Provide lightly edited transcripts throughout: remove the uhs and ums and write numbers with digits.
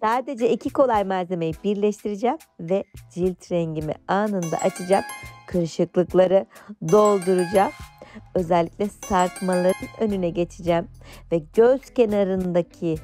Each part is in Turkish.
Sadece 2 kolay malzemeyi birleştireceğim ve cilt rengimi anında açacağım. Kırışıklıkları dolduracağım. Özellikle sarkmaların önüne geçeceğim ve göz kenarındaki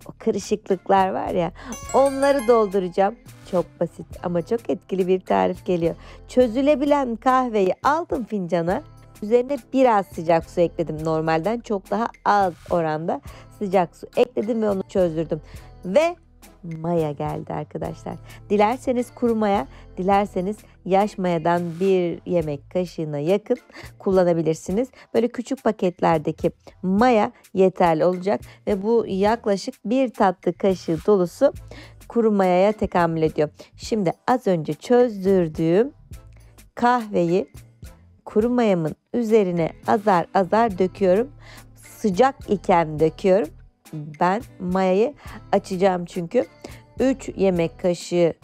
o kırışıklıklar var ya, onları dolduracağım. Çok basit ama çok etkili bir tarif geliyor. Çözülebilen kahveyi aldım fincana. Üzerine biraz sıcak su ekledim. Normalden çok daha az oranda sıcak su ekledim ve onu çözdürdüm. Ve maya geldi arkadaşlar. Dilerseniz kuru maya, dilerseniz yaş mayadan bir yemek kaşığına yakın kullanabilirsiniz. Böyle küçük paketlerdeki maya yeterli olacak ve bu yaklaşık bir tatlı kaşığı dolusu kuru mayaya tekamül ediyor. Şimdi az önce çözdürdüğüm kahveyi kuru mayamın üzerine azar azar döküyorum. Sıcak iken döküyorum. Ben mayayı açacağım çünkü. 3 yemek kaşığı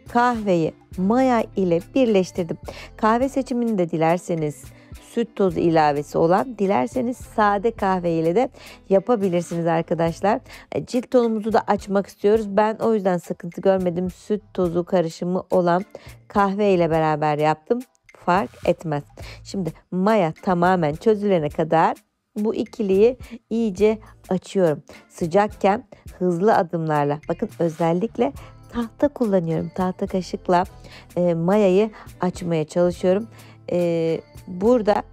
kahveyi maya ile birleştirdim. Kahve seçimini de dilerseniz süt tozu ilavesi olan, dilerseniz sade kahve ile de yapabilirsiniz arkadaşlar. Cilt tonumuzu da açmak istiyoruz. Ben o yüzden sıkıntı görmedim. Süt tozu karışımı olan kahve ile beraber yaptım. Fark etmez. Şimdi maya tamamen çözülene kadar bu ikiliyi iyice açıyorum. Sıcakken hızlı adımlarla, bakın özellikle tahta kullanıyorum. Tahta kaşıkla mayayı açmaya çalışıyorum. Burada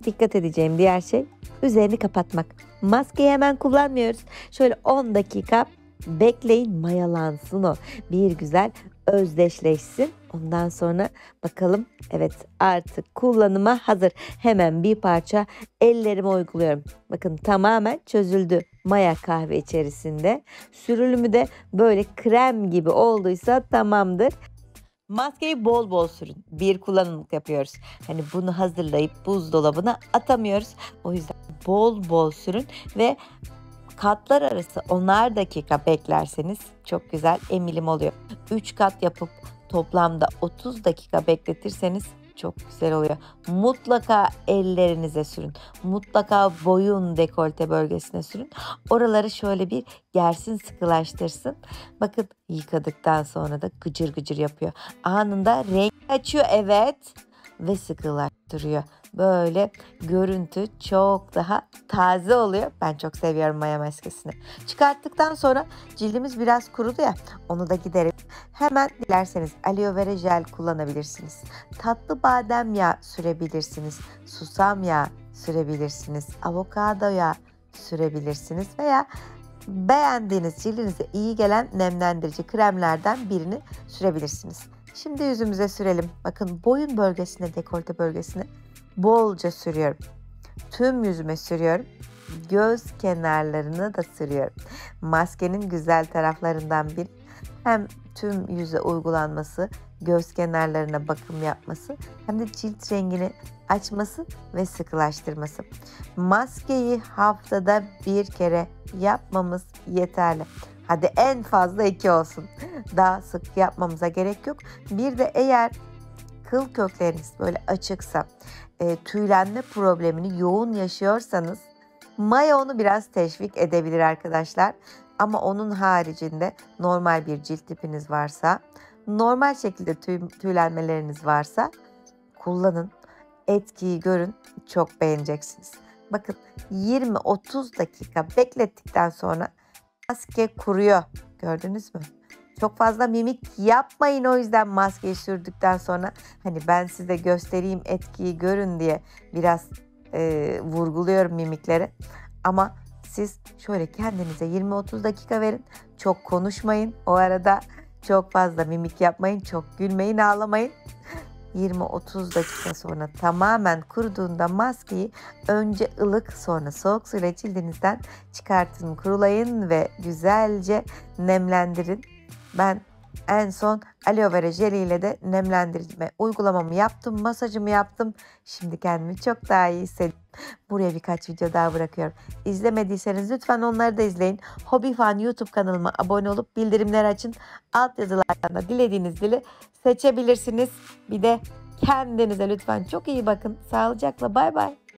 dikkat edeceğim diğer şey üzerini kapatmak. Maskeyi hemen kullanmıyoruz. Şöyle 10 dakika bekleyin, mayalansın o. Bir güzel özdeşleşsin. Ondan sonra bakalım, evet artık kullanıma hazır. Hemen bir parça ellerime uyguluyorum. Bakın tamamen çözüldü maya kahve içerisinde. Sürülümü de böyle krem gibi olduysa tamamdır. Maskeyi bol bol sürün. Bir kullanımlık yapıyoruz. Hani bunu hazırlayıp buzdolabına atamıyoruz. O yüzden bol bol sürün ve katlar arası 10'ar dakika beklerseniz çok güzel emilim oluyor. 3 kat yapıp toplamda 30 dakika bekletirseniz çok güzel oluyor. Mutlaka ellerinize sürün. Mutlaka boyun dekolte bölgesine sürün. Oraları şöyle bir gersin, sıkılaştırsın. Bakın yıkadıktan sonra da gıcır gıcır yapıyor. Anında renk açıyor, evet, ve sıkılaştırıyor. Böyle görüntü çok daha taze oluyor. Ben çok seviyorum maya maskesini. Çıkarttıktan sonra cildimiz biraz kurudu ya, onu da giderip hemen dilerseniz aloe vera jel kullanabilirsiniz. Tatlı badem yağı sürebilirsiniz. Susam yağı sürebilirsiniz. Avokado yağı sürebilirsiniz veya beğendiğiniz cildinize iyi gelen nemlendirici kremlerden birini sürebilirsiniz. Şimdi yüzümüze sürelim. Bakın boyun bölgesine, dekolte bölgesine bolca sürüyorum. Tüm yüzüme sürüyorum. Göz kenarlarını da sürüyorum. Maskenin güzel taraflarından biri hem tüm yüze uygulanması, göz kenarlarına bakım yapması, hem de cilt rengini açması ve sıkılaştırması. Maskeyi haftada bir kere yapmamız yeterli. Hadi en fazla 2 olsun. Daha sık yapmamıza gerek yok. Bir de eğer kıl kökleriniz böyle açıksa, tüylenme problemini yoğun yaşıyorsanız maya onu biraz teşvik edebilir arkadaşlar. Ama onun haricinde normal bir cilt tipiniz varsa, normal şekilde tüylenmeleriniz varsa kullanın. Etkiyi görün, çok beğeneceksiniz. Bakın 20-30 dakika beklettikten sonra maske kuruyor. Gördünüz mü? Çok fazla mimik yapmayın, o yüzden maskeyi sürdükten sonra hani ben size göstereyim, etkiyi görün diye biraz vurguluyorum mimikleri. Ama siz şöyle kendinize 20-30 dakika verin. Çok konuşmayın. O arada çok fazla mimik yapmayın. Çok gülmeyin, ağlamayın. 20-30 dakika sonra tamamen kuruduğunda maskeyi önce ılık sonra soğuk suyla cildinizden çıkartın, kurulayın ve güzelce nemlendirin. Ben en son aloe vera jeliyle de nemlendirme uygulamamı yaptım, masajımı yaptım. Şimdi kendimi çok daha iyi hissediyorum. Buraya birkaç video daha bırakıyorum. İzlemediyseniz lütfen onları da izleyin. Hobifan YouTube kanalıma abone olup bildirimleri açın. Alt yazılardan da dilediğiniz dili seçebilirsiniz. Bir de kendinize lütfen çok iyi bakın. Sağlıcakla, bay bay.